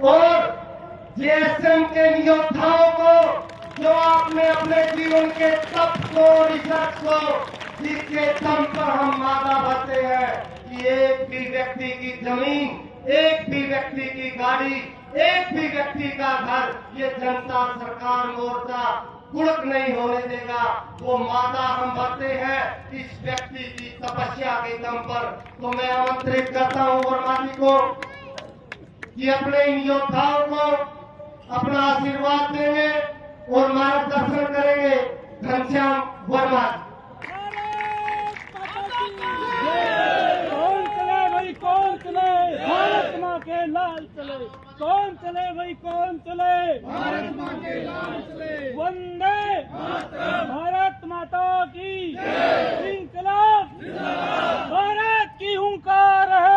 और जेएसएम के योद्धाओं को जो आपने अपने जीवन के तप को, रिसर्च को, जिसके दम पर हम मादा भरते हैं कि एक भी व्यक्ति की जमीन, एक भी व्यक्ति की गाड़ी, एक भी व्यक्ति का घर ये जनता सरकार मोर्चा गुड़क नहीं होने देगा। वो मादा हम भरते हैं इस व्यक्ति की तपस्या के दम पर। तो मैं आमंत्रित करता हूं वर्मा जी को कि अपने इन योद्धाओं को अपना आशीर्वाद देंगे और मार्गदर्शन करेंगे। घनश्याम वर्मा। कौन चले भाई, कौन चले? भारत माँ के लाल चले। कौन चले भाई, कौन चले? भारत माँ के लाल चले। वंदे भारत माता की इंकलाब, भारत की हुंकार है।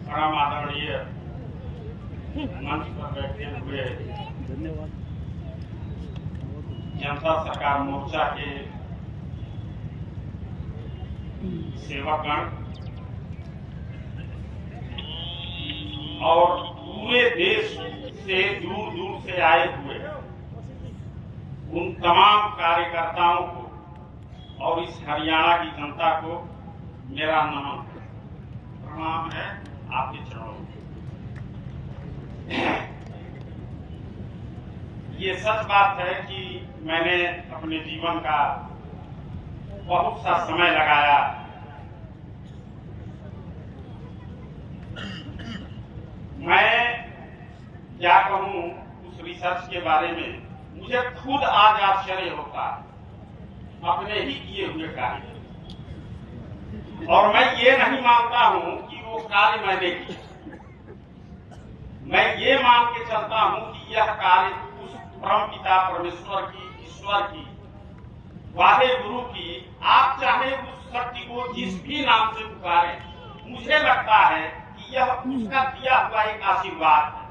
परम आदरणीय मंच पर बैठे हुए धन्यवाद जनता सरकार मोर्चा के सेवकगण और पूरे देश से दूर दूर से आए हुए उन तमाम कार्यकर्ताओं को और इस हरियाणा की जनता को मेरा नमन प्रणाम है आपके चरणों में। ये सच बात है कि मैंने अपने जीवन का बहुत सा समय लगाया मैं क्या कहूं उस रिसर्च के बारे में। मुझे खुद आज आश्चर्य होता है अपने ही किए हुए कार्य, और मैं ये नहीं मानता हूं कि वो कार्य मैंने किया। मैं ये मान के चलता हूं कि यह कार्य उस परम पिता परमेश्वर की, ईश्वर की, वाहे गुरु की, आप चाहे उस शक्ति को जिस भी नाम से पुकारें, मुझे लगता है कि यह उसका दिया हुआ एक आशीर्वाद है।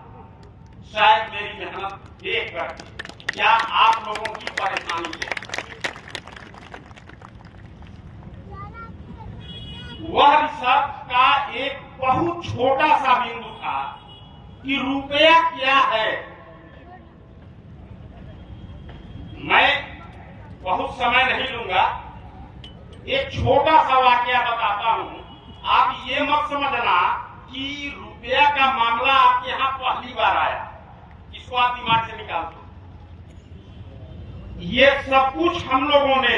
शायद मेरी मेहनत देखकर या आप लोगों की परेशानी है, वह रिसर्च का एक बहुत छोटा सा बिंदु था कि रुपया क्या है। मैं बहुत समय नहीं लूंगा, एक छोटा सा वाकया बताता हूं। आप ये मत समझना कि रुपया का मामला आपके यहां पहली बार आया, इसको आप दिमाग से निकाल दो। ये सब कुछ हम लोगों ने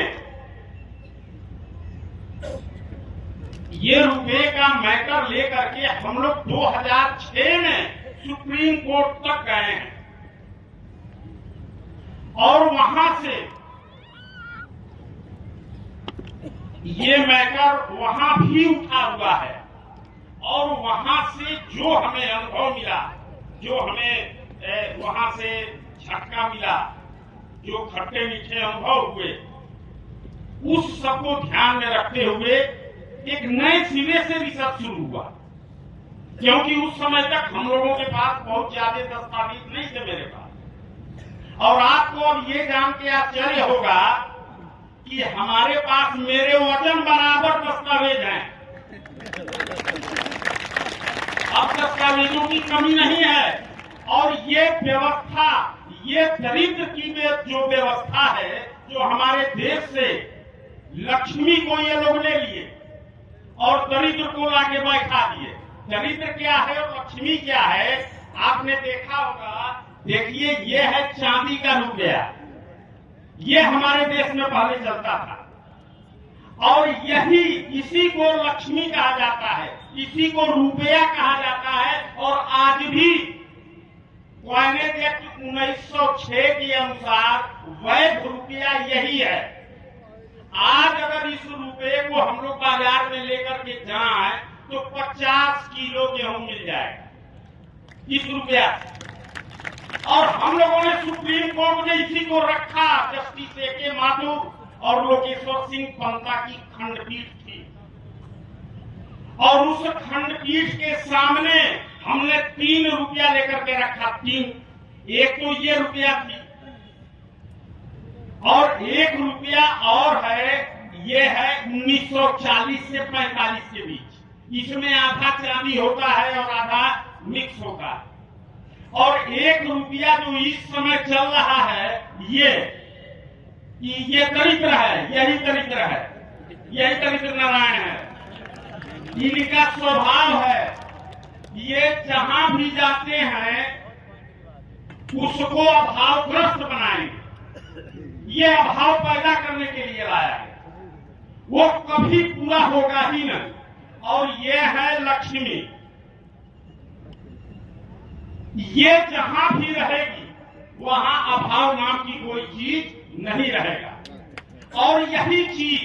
ये रुपये का मैटर लेकर के हम लोग 2006 में सुप्रीम कोर्ट तक गए हैं और वहां से ये मैटर वहां भी उठा हुआ है और वहां से जो हमें अनुभव मिला, जो हमें वहां से झटका मिला, जो खट्टे मीठे अनुभव हुए, उस सबको ध्यान में रखते हुए एक नए सिरे से रिसर्च शुरू हुआ। क्योंकि उस समय तक हम लोगों के पास बहुत ज्यादा दस्तावेज नहीं थे मेरे पास। और आपको अब ये जान के आश्चर्य होगा कि हमारे पास मेरे वजन बराबर दस्तावेज हैं। अब दस्तावेजों की कमी नहीं है। और ये व्यवस्था, ये दरिद्र की जो व्यवस्था है, जो हमारे देश से लक्ष्मी को ये लोग ले लिए और दरिद्र को लाके बैठा दिए। दरिद्र क्या है और लक्ष्मी क्या है आपने देखा होगा। देखिए, ये है चांदी का रुपया, ये हमारे देश में पहले चलता था और यही इसी को लक्ष्मी कहा जाता है, इसी को रुपया कहा जाता है। और आज भी कॉइनेज एक्ट 1906 के अनुसार वैध रुपया यही है। आज अगर इस रुपये को हम लोग बाजार में लेकर के जाएं तो 50 किलो गेहूं मिल जाएगा इस रुपया। और हम लोगों ने सुप्रीम कोर्ट में इसी को रखा। Justice A K. माथुर और लोकेश्वर सिंह पंता की खंडपीठ थी और उस खंडपीठ के सामने हमने 3 रुपया लेकर के रखा। 3, एक तो ये रुपया थी और 1 रुपया और है, ये है 1940 से 45 के बीच। इसमें आधा चांदी होता है और आधा मिक्स होता है। और 1 रुपया जो इस समय चल रहा है ये दरिद्र है, यही दरिद्र है, यही दरिद्र नारायण है। इनका स्वभाव है, ये जहां भी जाते हैं उसको अभावग्रस्त बनाएंगे। ये अभाव पैदा करने के लिए लाया है, वो कभी पूरा होगा ही नहीं। और ये है लक्ष्मी, ये जहां भी रहेगी वहां अभाव नाम की कोई चीज नहीं रहेगा। और यही चीज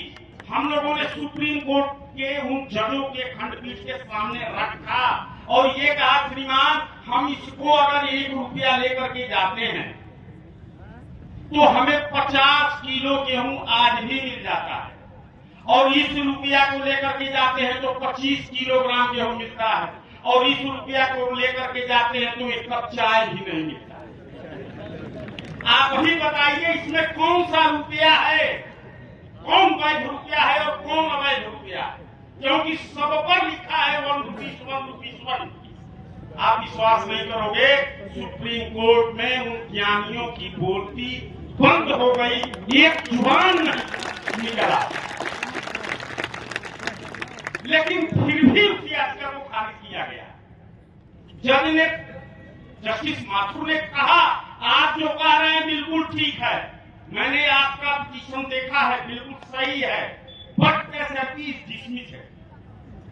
हम लोगों ने सुप्रीम कोर्ट के उन जजों के खंडपीठ के सामने रखा और ये कहा, श्रीमान हम इसको अगर 1 रुपया लेकर के जाते हैं तो हमें 50 किलो गेहूं आज भी मिल जाता है, और इस रुपया को लेकर के जाते हैं तो 25 किलोग्राम गेहूं मिलता है, और इस रुपया को लेकर के जाते हैं तो 1 कप चाय भी नहीं मिलता है। आप ही बताइए इसमें कौन सा रुपया है, कौन वैध रुपया है और कौन अवैध रुपया है? क्योंकि सब पर लिखा है 1 रुपीस 1 रुपीस 1 रुपीस। आप विश्वास नहीं करोगे, सुप्रीम कोर्ट में उन ज्ञानियों की बोलती बंद हो गई, एक जुबान नहीं निकला। लेकिन फिर भी उस याचिका को खारिज किया गया। जज ने, जस्टिस माथुर ने कहा, आप जो कह रहे हैं बिल्कुल ठीक है, मैंने आपका पिटीशन देखा है, बिल्कुल सही है, बट एसएलपी इज डिसमिस है।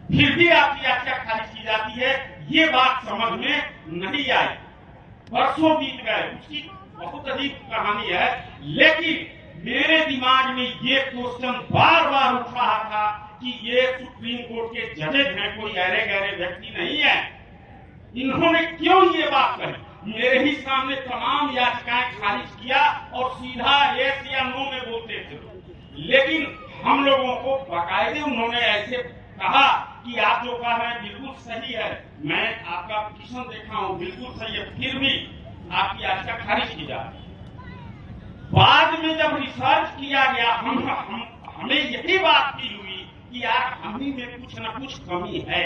फिर भी आपकी याचिका खारिज की जाती है, ये बात समझ में नहीं आई। वर्षों बीत गए, उसकी बहुत अजीब कहानी है, लेकिन मेरे दिमाग में ये क्वेश्चन बार बार उठ रहा था कि ये सुप्रीम कोर्ट के जजेज हैं, कोई अरे गहरे व्यक्ति नहीं है, इन्होंने क्यों ये बात कही? मेरे ही सामने तमाम याचिकाएं खारिज किया और सीधा यस या नो में बोलते थे। लेकिन हम लोगों को बाकायदे उन्होंने ऐसे कहा कि आप जो कह रहे हैं बिल्कुल सही है, मैं आपका पिटीशन देखा हूं, बिल्कुल सही है, फिर भी आपकी याचिका खारिज की जाती है। बाद में जब रिसर्च किया गया, हमें यही बात फील हुई कि यार हम ही में कुछ न कुछ कमी है।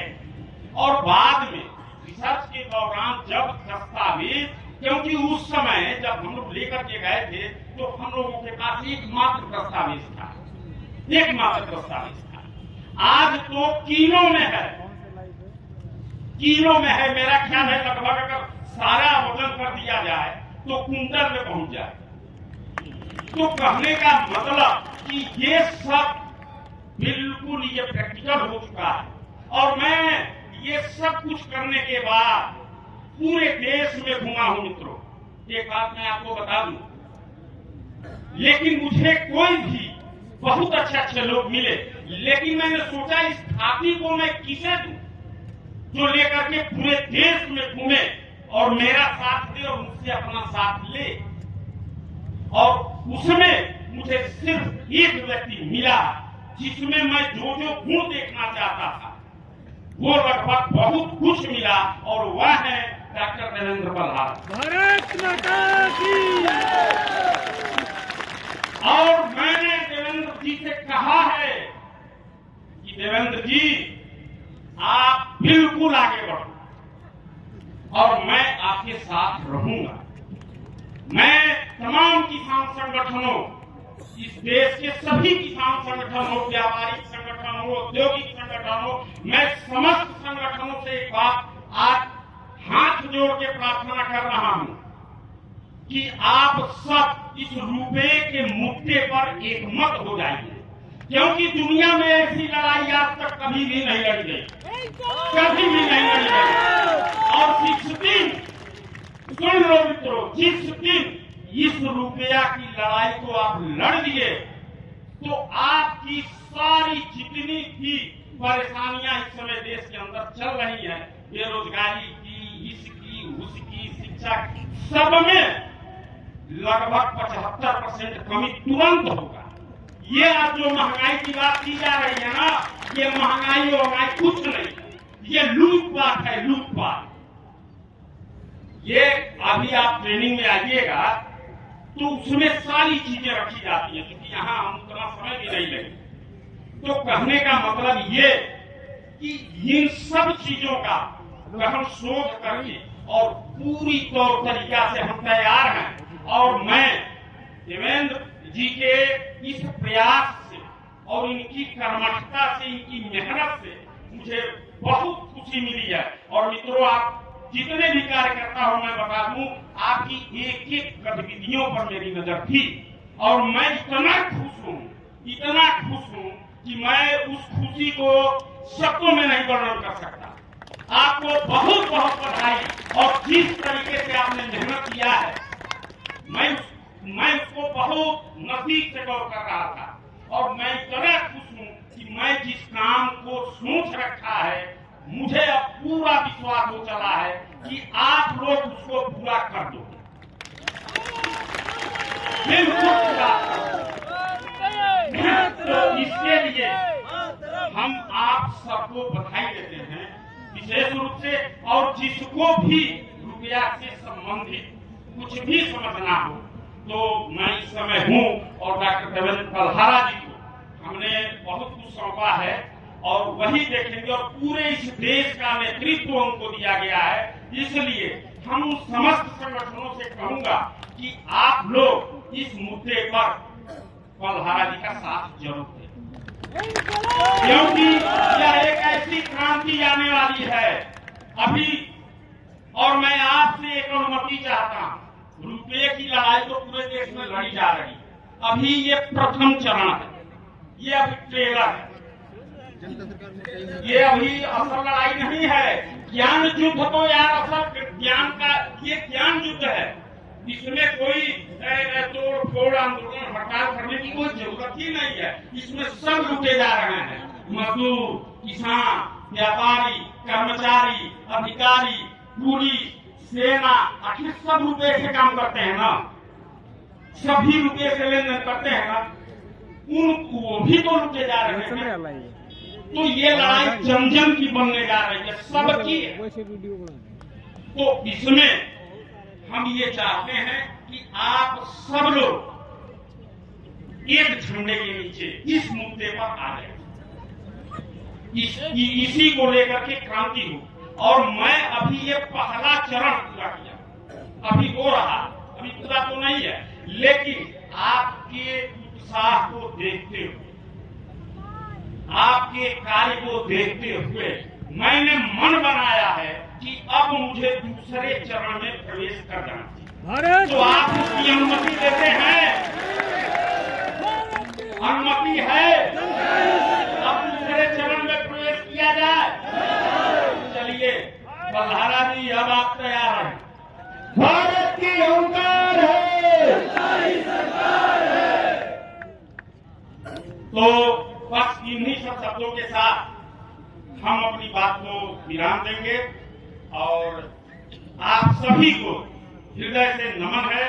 और बाद में रिसर्च के दौरान जब दस्तावेज, क्योंकि उस समय जब हम लोग लेकर के गए थे तो हम लोगों के पास एकमात्र दस्तावेज था, एकमात्र दस्तावेज था। आज तो किलो में है, किलो में है। मेरा ख्याल है लगभग अगर सारा वजन कर दिया जाए तो कुंटल में पहुंच जाए। तो कहने का मतलब कि ये सब बिल्कुल ये प्रैक्टिकल हो चुका है। और मैं ये सब कुछ करने के बाद पूरे देश में घूमा हूं मित्रों। एक बात मैं आपको बता दूं, लेकिन मुझे कोई भी बहुत अच्छे लोग मिले, लेकिन मैंने सोचा इस खाती को मैं किसे दूं जो लेकर के पूरे देश में घूमे और मेरा साथ दे और मुझसे अपना साथ ले। और उसमें मुझे सिर्फ एक व्यक्ति मिला जिसमें मैं जो जो गुण देखना चाहता था वो लगभग बहुत कुछ मिला, और वह है डॉक्टर देवेंद्र प्रधान। भारत माता की। और मैंने देवेंद्र जी से कहा है कि देवेंद्र जी आप बिल्कुल आगे बढ़ो और मैं आपके साथ रहूंगा। मैं तमाम किसान संगठनों, इस देश के सभी किसान संगठन हो, व्यापारिक संगठन हो, औद्योगिक संगठन हो, मैं समस्त संगठनों से एक बात आज हाथ जोड़ के प्रार्थना कर रहा हूं कि आप सब इस रुपए के मुद्दे पर एकमत हो जाइए, क्योंकि दुनिया में ऐसी लड़ाई आज तक कभी भी नहीं लड़ी गई, कभी भी नहीं लड़ी गई। और जिस दिन, सुन लो मित्रों, जिस दिन इस रुपया की लड़ाई को आप लड़ लिए तो आपकी सारी जितनी भी परेशानियां इस समय देश के अंदर चल रही हैं, बेरोजगारी की, इसकी, उसकी, शिक्षा की, सब में लगभग 75% कमी तुरंत होगा। ये आज जो महंगाई की बात की जा रही है ना, ये महंगाई कुछ नहीं, ये लूटपाट है, लूटपाट। ये अभी आप ट्रेनिंग में आइएगा तो उसमें सारी चीजें रखी जाती हैं, क्योंकि यहाँ हम उतना समय भी नहीं लगे। तो कहने का मतलब ये कि इन सब चीजों का हम शोध करके और पूरी तौर तरीका से हम तैयार हैं। और मैं देवेंद्र जी के इस प्रयास से और इनकी कर्मठता से, इनकी मेहनत से मुझे बहुत खुशी मिली है। और मित्रों, आप जितने भी कार्यकर्ता हो, मैं बता दूं, आपकी एक एक गतिविधियों पर मेरी नजर थी और मैं इतना खुश हूं कि मैं उस खुशी को शब्दों में नहीं वर्णन कर सकता। आपको बहुत बहुत बधाई। और जिस तरीके से आपने मेहनत किया है, मैं उसको बहुत नजदीक से गौर कर रहा था और मैं इतना खुश हूं कि मैं जिस काम को सोच रखा है, मुझे अब पूरा विश्वास हो चला है कि आप लोग उसको पूरा कर दोगे, बिल्कुल पूरा कर दोगे। तो इसके लिए हम आप सबको बधाई देते हैं विशेष रूप से। और जिसको भी रुपया से संबंधित कुछ भी समझना हो, तो मैं इस समय हूँ। और डॉक्टर देवेंद्र पल्हारा जी को हमने बहुत कुछ सौंपा है और वही देखेंगे। और पूरे इस देश का नेतृत्व उनको दिया गया है। इसलिए हम उन समस्त संगठनों से कहूंगा कि आप लोग इस मुद्दे पर पल्हारा जी का साथ जरूर दें, क्योंकि यह एक ऐसी क्रांति आने वाली है अभी। और मैं आपसे एक अनुमति चाहता हूं, रुपये की लड़ाई तो पूरे देश में लड़ी जा रही है। अभी ये प्रथम चरण है, ये अभी ट्रेलर है, ये अभी असल लड़ाई नहीं है। ज्ञान युद्ध तो यार असल ज्ञान का ये ज्ञान युद्ध है। इसमें कोई तोड़ फोड़ आंदोलन हड़ताल करने की कोई जरूरत ही नहीं है। इसमें सब लूटे जा रहे हैं, मजदूर, किसान, व्यापारी, कर्मचारी, अधिकारी, पुलिस, सेना, आखिर सब रुपए से काम करते हैं ना, सभी रुपए से लेन देन करते हैं ना, वो भी तो लूटे जा रहे हैं। तो ये लड़ाई जन जन की बनने जा रही है, सबकी है। तो इसमें हम ये चाहते हैं कि आप सब लोग एक झंडे के नीचे इस मुद्दे पर आ जाए, इसी को लेकर के क्रांति हो। और मैं अभी ये पहला चरण पूरा किया, अभी हो रहा, अभी पूरा तो नहीं है, लेकिन आपके उत्साह को देखते हुए, आपके कार्य को देखते हुए मैंने मन बनाया है कि अब मुझे दूसरे चरण में प्रवेश कर जाना चाहिए। तो आप उसकी अनुमति देते हैं? अनुमति है? अब दूसरे चरण में प्रवेश किया जाए। चलिए पल्हारा जी, अब आप तैयार हैं? भारत की ओंकार है, तो बस इन्हीं सब शब्दों के साथ हम अपनी बात को विराम देंगे। और आप सभी को हृदय से नमन है।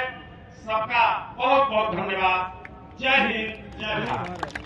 सबका बहुत बहुत धन्यवाद। जय हिंद, जय भारत।